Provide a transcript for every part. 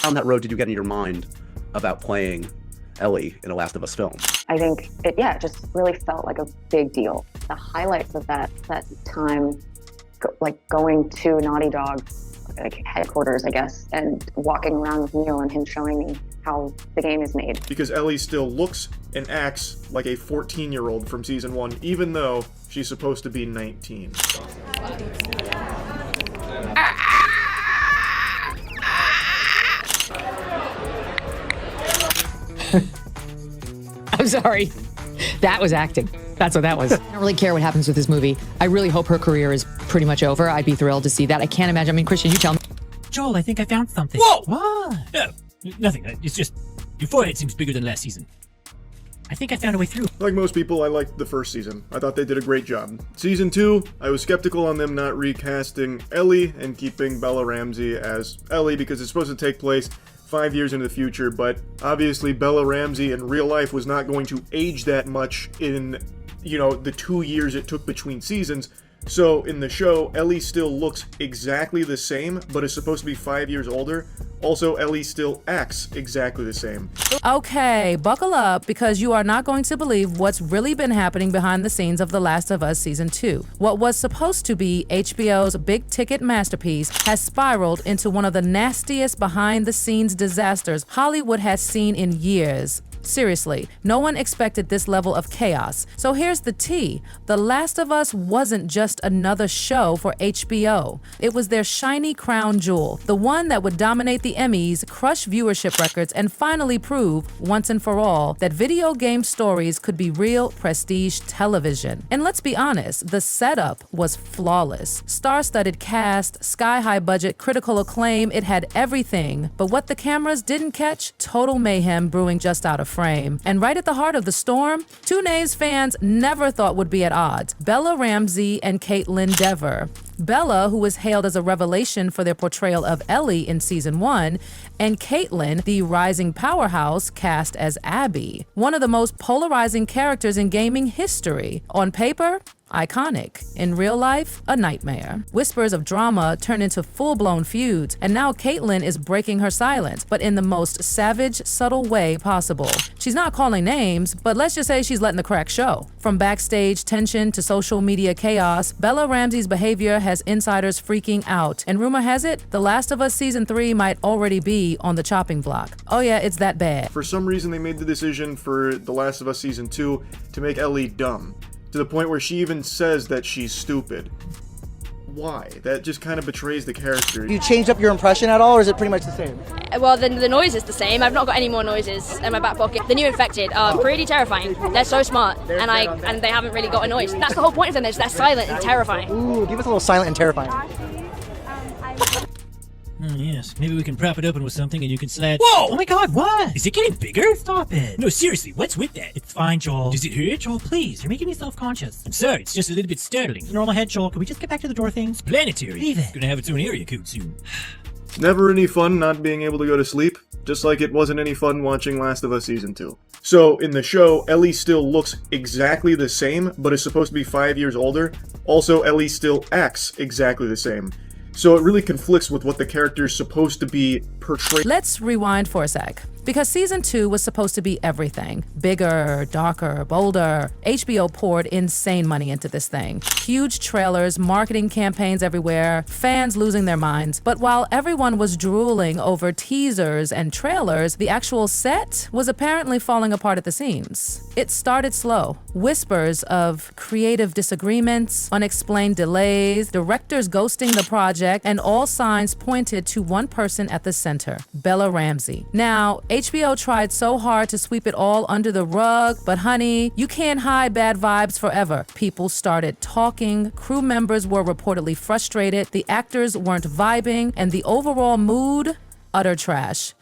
Down that road did you get in your mind about playing Ellie in a Last of Us film? I think it just really felt like a big deal. The highlights of that time, like going to Naughty Dog headquarters, I guess, and walking around with Neil and him showing me how the game is made. Because Ellie still looks and acts like a 14-year-old from season 1, even though she's supposed to be 19. I'm sorry. That was acting. That's what that was. I don't really care what happens with this movie. I really hope her career is pretty much over. I'd be thrilled to see that. I can't imagine. I mean, Christian, you tell me. Joel, I think I found something. Whoa! What? Nothing. It's just your forehead seems bigger than last season. I think I found a way through. Like most people, I liked the first season. I thought they did a great job. Season 2, I was skeptical on them not recasting Ellie and keeping Bella Ramsey as Ellie because it's supposed to take place 5 years into the future, but obviously Bella Ramsey in real life was not going to age that much in, the 2 years it took between seasons. So in the show, Ellie still looks exactly the same, but is supposed to be 5 years older. Also, Ellie still acts exactly the same. Okay, buckle up because you are not going to believe what's really been happening behind the scenes of The Last of Us Season 2. What was supposed to be HBO's big-ticket masterpiece has spiraled into one of the nastiest behind-the-scenes disasters Hollywood has seen in years. Seriously, no one expected this level of chaos. So here's the tea. The Last of Us wasn't just another show for HBO. It was their shiny crown jewel, the one that would dominate the Emmys, crush viewership records, and finally prove, once and for all, that video game stories could be real prestige television. And let's be honest, the setup was flawless. Star-studded cast, sky-high budget, critical acclaim, it had everything. But what the cameras didn't catch? Total mayhem brewing just out of frame. And right at the heart of the storm, two names fans never thought would be at odds: Bella Ramsey and Kaitlyn Dever. Bella, who was hailed as a revelation for their portrayal of Ellie in season 1, and Kaitlyn, the rising powerhouse cast as Abby, one of the most polarizing characters in gaming history. On paper, iconic. In real life, a nightmare. Whispers of drama turned into full-blown feuds, and now Kaitlyn is breaking her silence, but in the most savage, subtle way possible. She's not calling names, but let's just say she's letting the cracks show. From backstage tension to social media chaos, Bella Ramsey's behavior has insiders freaking out, and rumor has it, The Last of Us Season 3 might already be on the chopping block. Oh yeah, it's that bad. For some reason, they made the decision for The Last of Us Season 2 to make Ellie dumb, to the point where she even says that she's stupid. Why? That just kind of betrays the character. You changed up your impression at all, or is it pretty much the same? Well, the noise is the same. I've not got any more noises in my back pocket. The new infected are pretty terrifying. They're so smart, and they haven't really got a noise. That's the whole point of them. They're silent and terrifying. Ooh, give us a little silent and terrifying. Yes, maybe we can prop it open with something and you can slide. Whoa! Oh my god, what? Is it getting bigger? Stop it. No, seriously, what's with that? It's fine, Joel. Does it hurt? Joel, please, you're making me self-conscious. I'm sorry, it's just a little bit startling. Normal head, Joel. Can we just get back to the door thing? It's planetary. Leave it. It's gonna have its own area code soon. Never any fun not being able to go to sleep, just like it wasn't any fun watching Last of Us Season 2. So, in the show, Ellie still looks exactly the same, but is supposed to be 5 years older. Also, Ellie still acts exactly the same. So it really conflicts with what the character's supposed to be portrayed. Let's rewind for a sec. Because season 2 was supposed to be everything. Bigger, darker, bolder. HBO poured insane money into this thing. Huge trailers, marketing campaigns everywhere, fans losing their minds. But while everyone was drooling over teasers and trailers, the actual set was apparently falling apart at the seams. It started slow. Whispers of creative disagreements, unexplained delays, directors ghosting the project, and all signs pointed to one person at the center: Bella Ramsey. Now, HBO tried so hard to sweep it all under the rug, but honey, you can't hide bad vibes forever. People started talking, crew members were reportedly frustrated, the actors weren't vibing, and the overall mood, utter trash.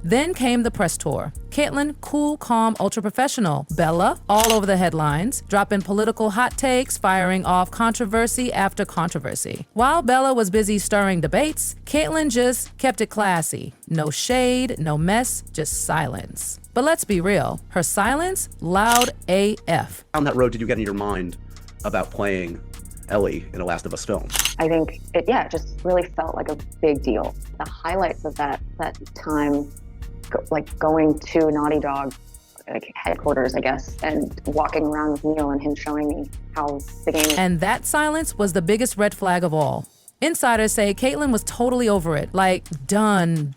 Then came the press tour. Kaitlyn, cool, calm, ultra-professional. Bella, all over the headlines, dropping political hot takes, firing off controversy after controversy. While Bella was busy stirring debates, Kaitlyn just kept it classy. No shade, no mess, just silence. But let's be real, her silence, loud AF. Down that road did you get in your mind about playing Ellie in a Last of Us film. I think it just really felt like a big deal. The highlights of that time, going to Naughty Dog headquarters, I guess, and walking around with Neil and him showing me how the game. And that silence was the biggest red flag of all. Insiders say Kaitlyn was totally over it, like done.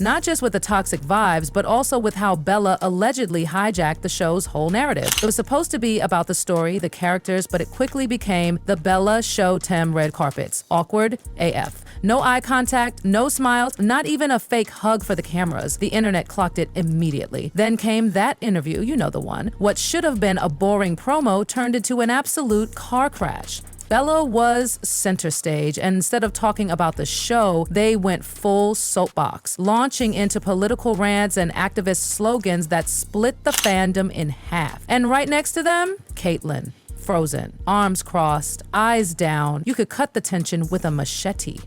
Not just with the toxic vibes, but also with how Bella allegedly hijacked the show's whole narrative. It was supposed to be about the story, the characters, but it quickly became the Bella show Tem red carpets. Awkward AF. No eye contact, no smiles, not even a fake hug for the cameras. The internet clocked it immediately. Then came that interview, you know the one. What should have been a boring promo turned into an absolute car crash. Bella was center stage, and instead of talking about the show, they went full soapbox, launching into political rants and activist slogans that split the fandom in half. And right next to them, Kaitlyn, frozen, arms crossed, eyes down. You could cut the tension with a machete.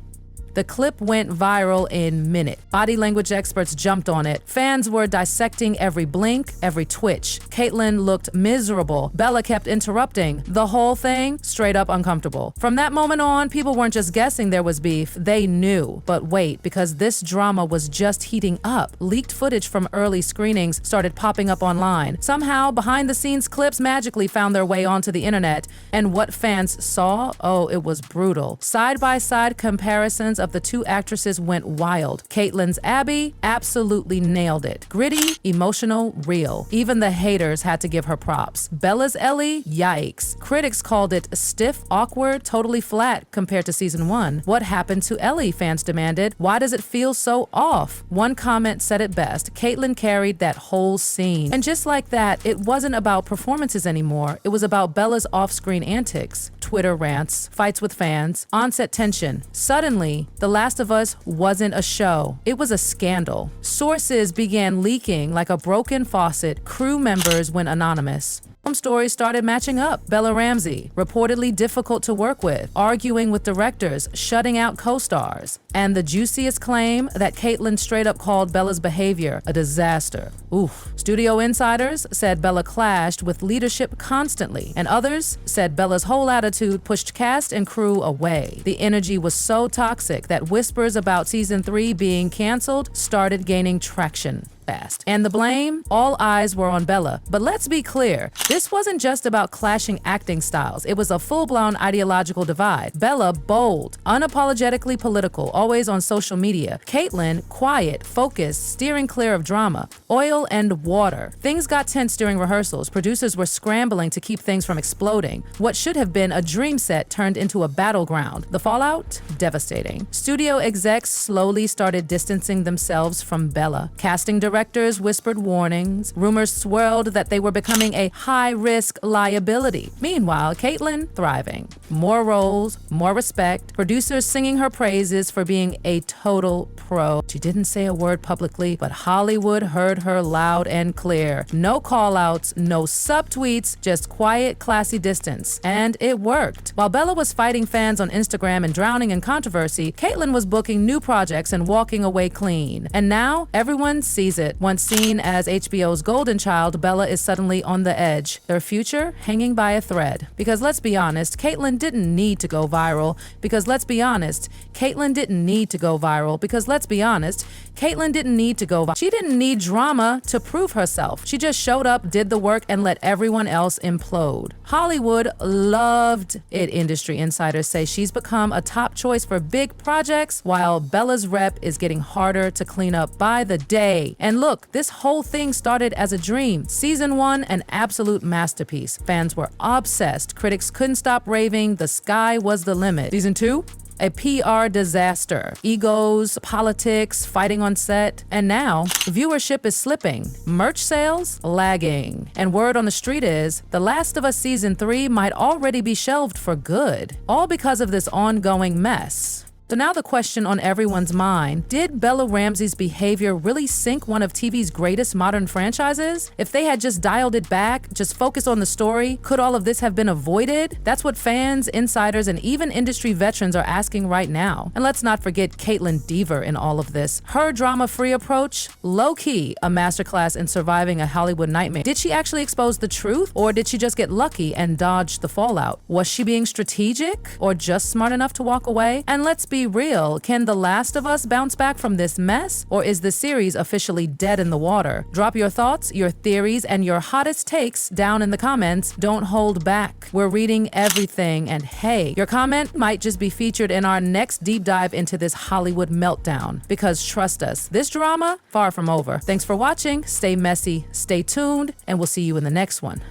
The clip went viral in minutes. Body language experts jumped on it. Fans were dissecting every blink, every twitch. Kaitlyn looked miserable. Bella kept interrupting. The whole thing, straight up uncomfortable. From that moment on, people weren't just guessing there was beef, they knew. But wait, because this drama was just heating up. Leaked footage from early screenings started popping up online. Somehow, behind-the-scenes clips magically found their way onto the internet. And what fans saw? Oh, it was brutal. Side-by-side comparisons of the two actresses went wild. Kaitlyn's Abby absolutely nailed it. Gritty, emotional, real. Even the haters had to give her props. Bella's Ellie, yikes. Critics called it stiff, awkward, totally flat compared to season 1. What happened to Ellie, fans demanded. Why does it feel so off? One comment said it best. Kaitlyn carried that whole scene. And just like that, it wasn't about performances anymore. It was about Bella's off-screen antics. Twitter rants, fights with fans, on-set tension. Suddenly, The Last of Us wasn't a show. It was a scandal. Sources began leaking like a broken faucet. Crew members went anonymous. Some stories started matching up. Bella Ramsey, reportedly difficult to work with, arguing with directors, shutting out co-stars. And the juiciest claim that Kaitlyn straight up called Bella's behavior a disaster. Oof. Studio insiders said Bella clashed with leadership constantly, and others said Bella's whole attitude pushed cast and crew away. The energy was so toxic that whispers about season 3 being canceled started gaining traction. Fast. And the blame? All eyes were on Bella. But let's be clear, this wasn't just about clashing acting styles. It was a full-blown ideological divide. Bella, bold, unapologetically political, always on social media. Kaitlyn, quiet, focused, steering clear of drama. Oil and water. Things got tense during rehearsals. Producers were scrambling to keep things from exploding. What should have been a dream set turned into a battleground. The fallout? Devastating. Studio execs slowly started distancing themselves from Bella. Casting directors whispered warnings. Rumors swirled that they were becoming a high-risk liability. Meanwhile, Kaitlyn thriving. More roles, more respect. Producers singing her praises for being a total pro. She didn't say a word publicly, but Hollywood heard her loud and clear. No call-outs, no subtweets, just quiet, classy distance. And it worked. While Bella was fighting fans on Instagram and drowning in controversy, Kaitlyn was booking new projects and walking away clean. And now, everyone sees it. Once seen as HBO's golden child, Bella is suddenly on the edge, their future hanging by a thread. Because let's be honest, Kaitlyn didn't need to go viral. Because let's be honest, Kaitlyn didn't need to go viral. Because let's be honest, Kaitlyn didn't need to go viral. She didn't need drama to prove herself. She just showed up, did the work, and let everyone else implode. Hollywood loved it, industry insiders say. She's become a top choice for big projects, while Bella's rep is getting harder to clean up by the day. And look, this whole thing started as a dream. Season 1, an absolute masterpiece. Fans were obsessed. Critics couldn't stop raving. The sky was the limit. Season 2? A PR disaster. Egos, politics, fighting on set. And now, viewership is slipping. Merch sales, lagging. And word on the street is, The Last of Us Season 3 might already be shelved for good. All because of this ongoing mess. So now the question on everyone's mind, did Bella Ramsey's behavior really sink one of TV's greatest modern franchises? If they had just dialed it back, just focused on the story, could all of this have been avoided? That's what fans, insiders, and even industry veterans are asking right now. And let's not forget Kaitlyn Dever in all of this. Her drama-free approach, low-key, a masterclass in surviving a Hollywood nightmare. Did she actually expose the truth, or did she just get lucky and dodge the fallout? Was she being strategic, or just smart enough to walk away? And let's be real, can The Last of Us bounce back from this mess, or is the series officially dead in the water? Drop your thoughts, your theories, and your hottest takes down in the comments. Don't hold back. We're reading everything, and hey, your comment might just be featured in our next deep dive into this Hollywood meltdown. Because trust us, this drama, far from over. Thanks for watching, stay messy, stay tuned, and we'll see you in the next one.